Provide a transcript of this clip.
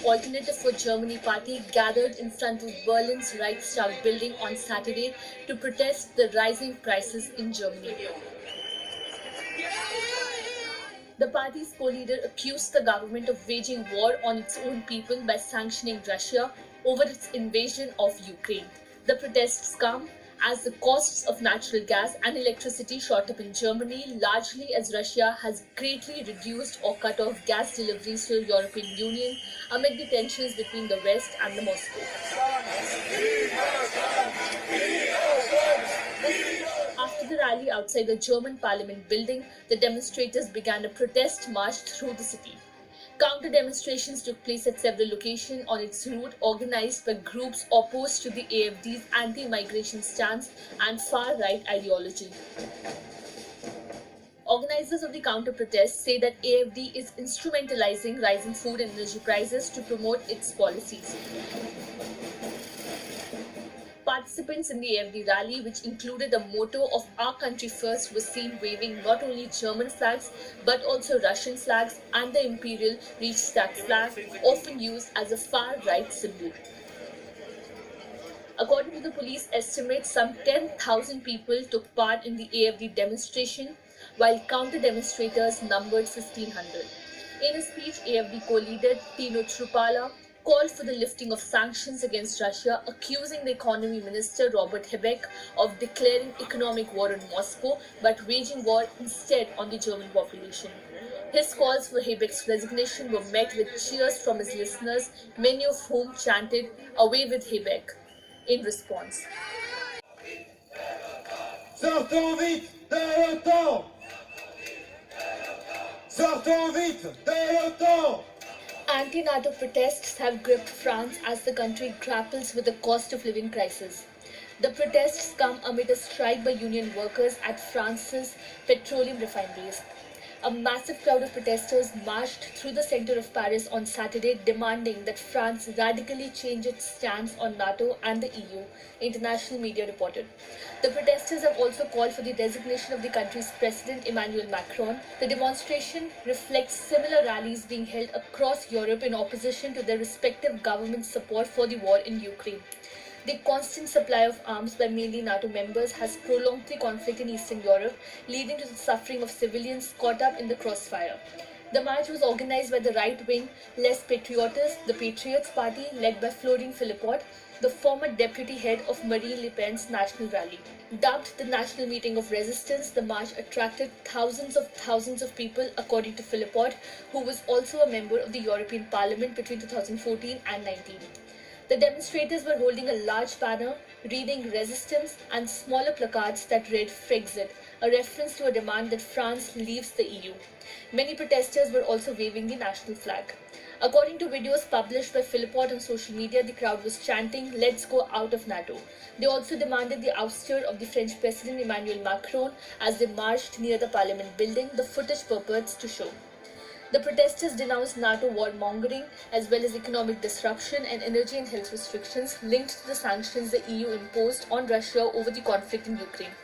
Alternative for Germany party gathered in front of Berlin's Reichstag building on Saturday to protest the rising prices in Germany. The party's co-leader accused the government of waging war on its own people by sanctioning Russia over its invasion of Ukraine. The protests come as the costs of natural gas and electricity shot up in Germany, largely as Russia has greatly reduced or cut off gas deliveries to the European Union amid the tensions between the West and the Moscow. After the rally outside the German parliament building, the demonstrators began a protest march through the city. Counter-demonstrations took place at several locations on its route, organized by groups opposed to the AfD's anti-migration stance and far-right ideology. Organizers of the counter-protests say that AfD is instrumentalizing rising food and energy prices to promote its policies. Participants in the AfD rally, which included the motto of "Our Country First," were seen waving not only German flags but also Russian flags and the imperial Reichstag flag, often used as a far-right symbol. According to the police estimates, some 10,000 people took part in the AfD demonstration, while counter-demonstrators numbered 1,500. In a speech, AfD co-leader Tino Trupala called for the lifting of sanctions against Russia, accusing the economy minister Robert Habeck of declaring economic war on Moscow but waging war instead on the German population. His calls for Habeck's resignation were met with cheers from his listeners, many of whom chanted "Away with Habeck" in response. Sortons vite de l'OTAN! Sortons vite de l'OTAN! Anti-NATO protests have gripped France as the country grapples with the cost of living crisis. The protests come amid a strike by union workers at France's petroleum refineries. A massive crowd of protesters marched through the center of Paris on Saturday, demanding that France radically change its stance on NATO and the EU, international media reported. The protesters have also called for the resignation of the country's President Emmanuel Macron. The demonstration reflects similar rallies being held across Europe in opposition to their respective governments' support for the war in Ukraine. The constant supply of arms by mainly NATO members has prolonged the conflict in Eastern Europe, leading to the suffering of civilians caught up in the crossfire. The march was organized by the right-wing Les Patriotes, the Patriots Party, led by Florine Philippot, the former deputy head of Marine Le Pen's National Rally. Dubbed the National Meeting of Resistance, the march attracted thousands of people, according to Philippot, who was also a member of the European Parliament between 2014 and 19. The demonstrators were holding a large banner, reading "Resistance" and smaller placards that read "Frexit," a reference to a demand that France leaves the EU. Many protesters were also waving the national flag. According to videos published by Philippot on social media, the crowd was chanting "Let's go out of NATO." They also demanded the ouster of the French President Emmanuel Macron as they marched near the Parliament building, the footage purports to show. The protesters denounced NATO warmongering as well as economic disruption and energy and health restrictions linked to the sanctions the EU imposed on Russia over the conflict in Ukraine.